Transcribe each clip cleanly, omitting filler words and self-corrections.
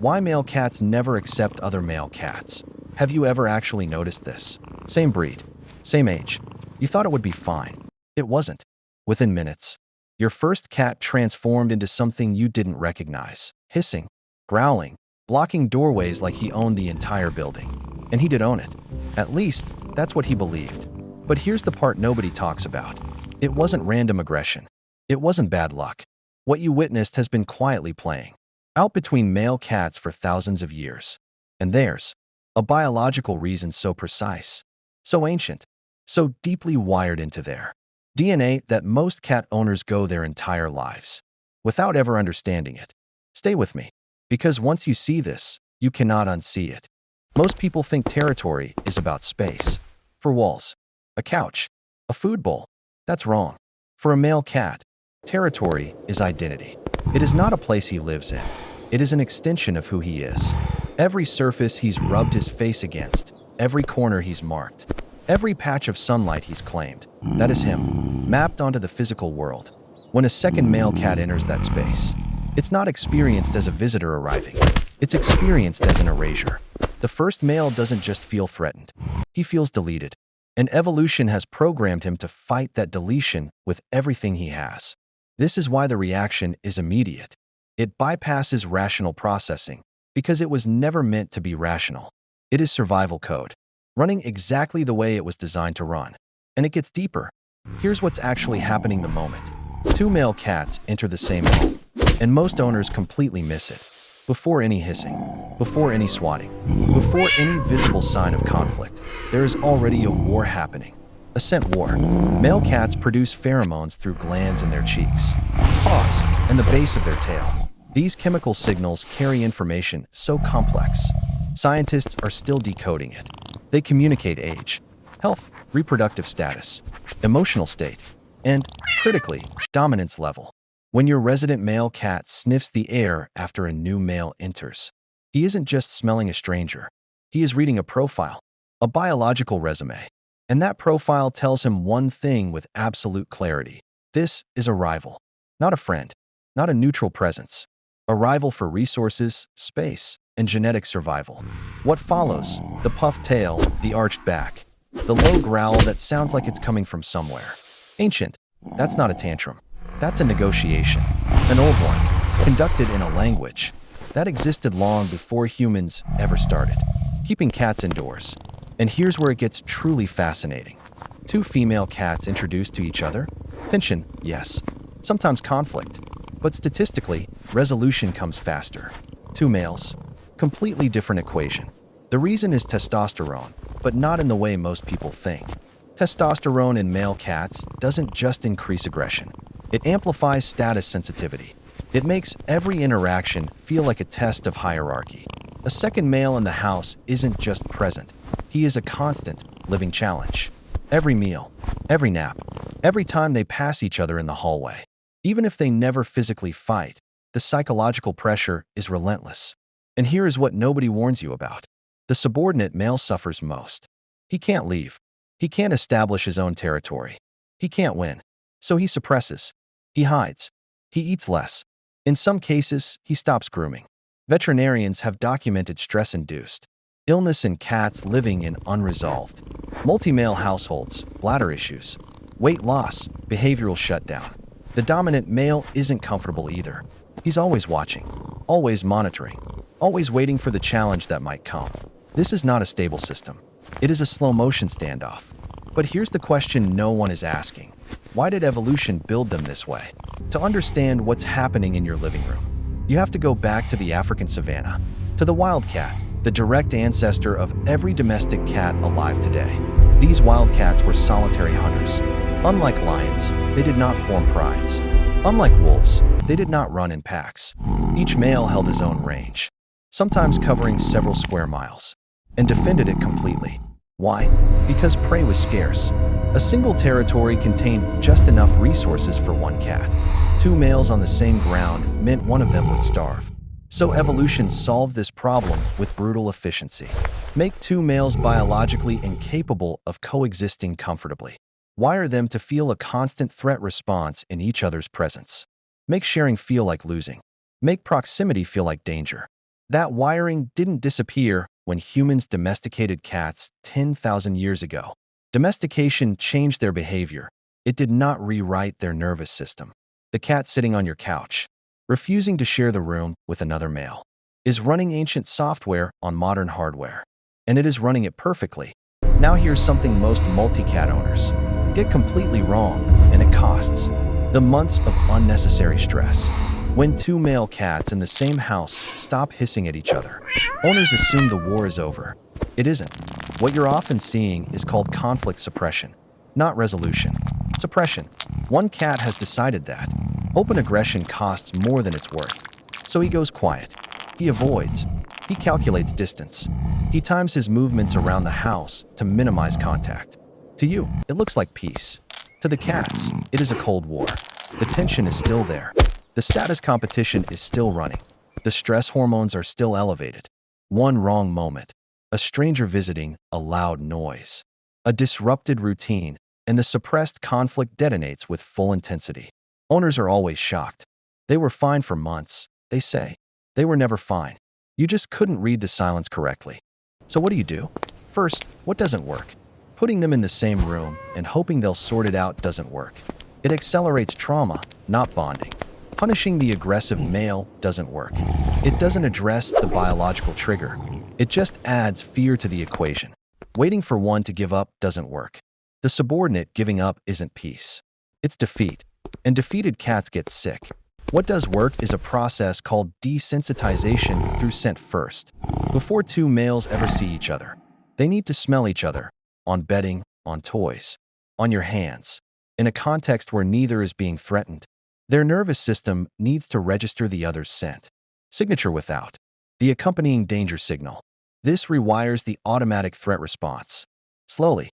Why male cats never accept other male cats. Have you ever actually noticed this? Same breed, same age. You thought it would be fine. It wasn't. Within minutes, your first cat transformed into something you didn't recognize, hissing, growling, blocking doorways like he owned the entire building. And he did own it. At least, that's what he believed. But here's the part nobody talks about. It wasn't random aggression. It wasn't bad luck. What you witnessed has been quietly playing out between male cats for thousands of years. And there's a biological reason so precise, so ancient, so deeply wired into their DNA that most cat owners go their entire lives without ever understanding it. Stay with me, because once you see this, you cannot unsee it. Most people think territory is about space. For walls, a couch, a food bowl. That's wrong. For a male cat, territory is identity. It is not a place he lives in. It is an extension of who he is. Every surface he's rubbed his face against, every corner he's marked, every patch of sunlight he's claimed, that is him, mapped onto the physical world. When a second male cat enters that space, it's not experienced as a visitor arriving. It's experienced as an erasure. The first male doesn't just feel threatened. He feels deleted. And evolution has programmed him to fight that deletion with everything he has. This is why the reaction is immediate. It bypasses rational processing because it was never meant to be rational. It is survival code, running exactly the way it was designed to run. And it gets deeper. Here's what's actually happening the moment. Two male cats enter the same home, and most owners completely miss it. Before any hissing, before any swatting, before any visible sign of conflict, there is already a war happening. A scent war. Male cats produce pheromones through glands in their cheeks, paws, and the base of their tail. These chemical signals carry information so complex. Scientists are still decoding it. They communicate age, health, reproductive status, emotional state, and, critically, dominance level. When your resident male cat sniffs the air after a new male enters, he isn't just smelling a stranger. He is reading a profile, a biological resume. And that profile tells him one thing with absolute clarity. This is a rival, not a friend, not a neutral presence. A rival for resources, space, and genetic survival. What follows? The puffed tail, the arched back, the low growl that sounds like it's coming from somewhere. Ancient. That's not a tantrum. That's a negotiation. An old one, conducted in a language that existed long before humans ever started. Keeping cats indoors. And here's where it gets truly fascinating. Two female cats introduced to each other? Tension, yes. Sometimes conflict. But statistically, resolution comes faster. Two males. Completely different equation. The reason is testosterone, but not in the way most people think. Testosterone in male cats doesn't just increase aggression. It amplifies status sensitivity. It makes every interaction feel like a test of hierarchy. A second male in the house isn't just present. He is a constant, living challenge. Every meal, every nap, every time they pass each other in the hallway. Even if they never physically fight, the psychological pressure is relentless. And here is what nobody warns you about. The subordinate male suffers most. He can't leave. He can't establish his own territory. He can't win. So he suppresses. He hides. He eats less. In some cases, he stops grooming. Veterinarians have documented stress-induced illness in cats living in unresolved multi-male households, bladder issues, weight loss, behavioral shutdown. The dominant male isn't comfortable either. He's always watching, always monitoring, always waiting for the challenge that might come. This is not a stable system. It is a slow-motion standoff. But here's the question no one is asking. Why did evolution build them this way? To understand what's happening in your living room, you have to go back to the African savanna, to the wildcat, the direct ancestor of every domestic cat alive today. These wildcats were solitary hunters. Unlike lions, they did not form prides. Unlike wolves, they did not run in packs. Each male held his own range, sometimes covering several square miles, and defended it completely. Why? Because prey was scarce. A single territory contained just enough resources for one cat. Two males on the same ground meant one of them would starve. So evolution solved this problem with brutal efficiency. Make two males biologically incapable of coexisting comfortably. Wire them to feel a constant threat response in each other's presence. Make sharing feel like losing. Make proximity feel like danger. That wiring didn't disappear when humans domesticated cats 10,000 years ago. Domestication changed their behavior. It did not rewrite their nervous system. The cat sitting on your couch, refusing to share the room with another male, is running ancient software on modern hardware. And it is running it perfectly. Now here's something most multi-cat owners get completely wrong, and it costs. The months of unnecessary stress. When two male cats in the same house stop hissing at each other, owners assume the war is over. It isn't. What you're often seeing is called conflict suppression, not resolution. Suppression. One cat has decided that open aggression costs more than it's worth. So he goes quiet. He avoids. He calculates distance. He times his movements around the house to minimize contact. To you, it looks like peace. To the cats, it is a cold war. The tension is still there. The status competition is still running. The stress hormones are still elevated. One wrong moment, a stranger visiting, a loud noise, a disrupted routine, and the suppressed conflict detonates with full intensity. Owners are always shocked. They were fine for months, they say. They were never fine. You just couldn't read the silence correctly. So what do? First, what doesn't work? Putting them in the same room and hoping they'll sort it out doesn't work. It accelerates trauma, not bonding. Punishing the aggressive male doesn't work. It doesn't address the biological trigger. It just adds fear to the equation. Waiting for one to give up doesn't work. The subordinate giving up isn't peace. It's defeat. And defeated cats get sick. What does work is a process called desensitization through scent first. Before two males ever see each other, they need to smell each other, on bedding, on toys, on your hands. In a context where neither is being threatened, their nervous system needs to register the other's scent. Signature without the accompanying danger signal. This rewires the automatic threat response. Slowly,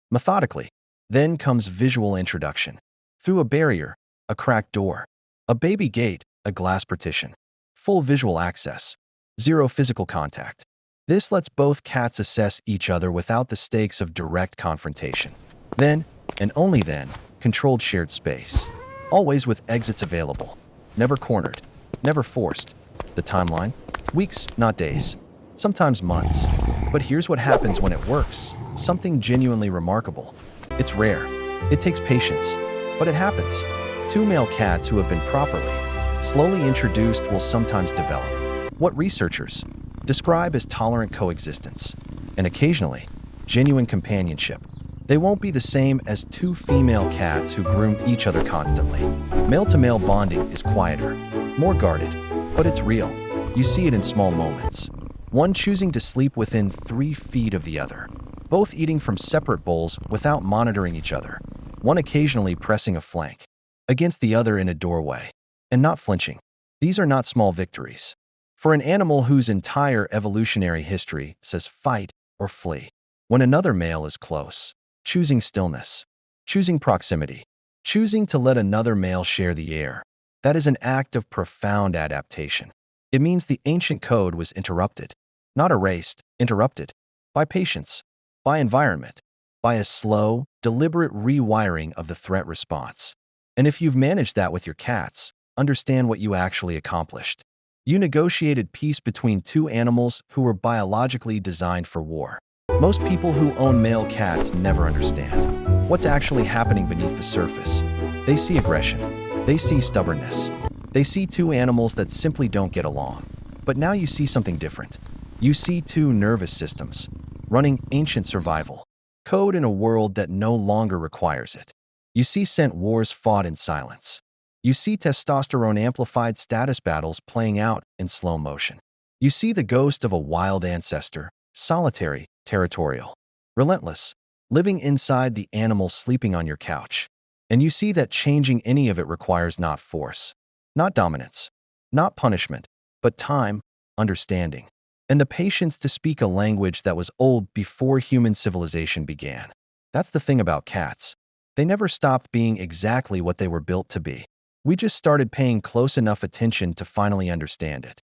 methodically. Then comes visual introduction. Through a barrier, a cracked door, a baby gate, a glass partition. Full visual access. Zero physical contact. This lets both cats assess each other without the stakes of direct confrontation. Then, and only then, controlled shared space. Always with exits available. Never cornered. Never forced. The timeline? Weeks, not days. Sometimes months. But here's what happens when it works. Something genuinely remarkable. It's rare. It takes patience. But it happens. Two male cats who have been properly, slowly introduced will sometimes develop what researchers describe as tolerant coexistence, and occasionally, genuine companionship. They won't be the same as two female cats who groom each other constantly. Male-to-male bonding is quieter, more guarded, but it's real. You see it in small moments. One choosing to sleep within 3 feet of the other, both eating from separate bowls without monitoring each other. One occasionally pressing a flank against the other in a doorway, and not flinching. These are not small victories. For an animal whose entire evolutionary history says fight or flee. When another male is close, choosing stillness, choosing proximity, choosing to let another male share the air, that is an act of profound adaptation. It means the ancient code was interrupted, not erased, interrupted, by patience, by environment, by a slow, deliberate rewiring of the threat response. And if you've managed that with your cats, understand what you actually accomplished. You negotiated peace between two animals who were biologically designed for war. Most people who own male cats never understand what's actually happening beneath the surface. They see aggression. They see stubbornness. They see two animals that simply don't get along. But now you see something different. You see two nervous systems running ancient survival code in a world that no longer requires it. You see scent wars fought in silence. You see testosterone-amplified status battles playing out in slow motion. You see the ghost of a wild ancestor, solitary, territorial, relentless, living inside the animal sleeping on your couch. And you see that changing any of it requires not force, not dominance, not punishment, but time, understanding, and the patience to speak a language that was old before human civilization began. That's the thing about cats. They never stopped being exactly what they were built to be. We just started paying close enough attention to finally understand it.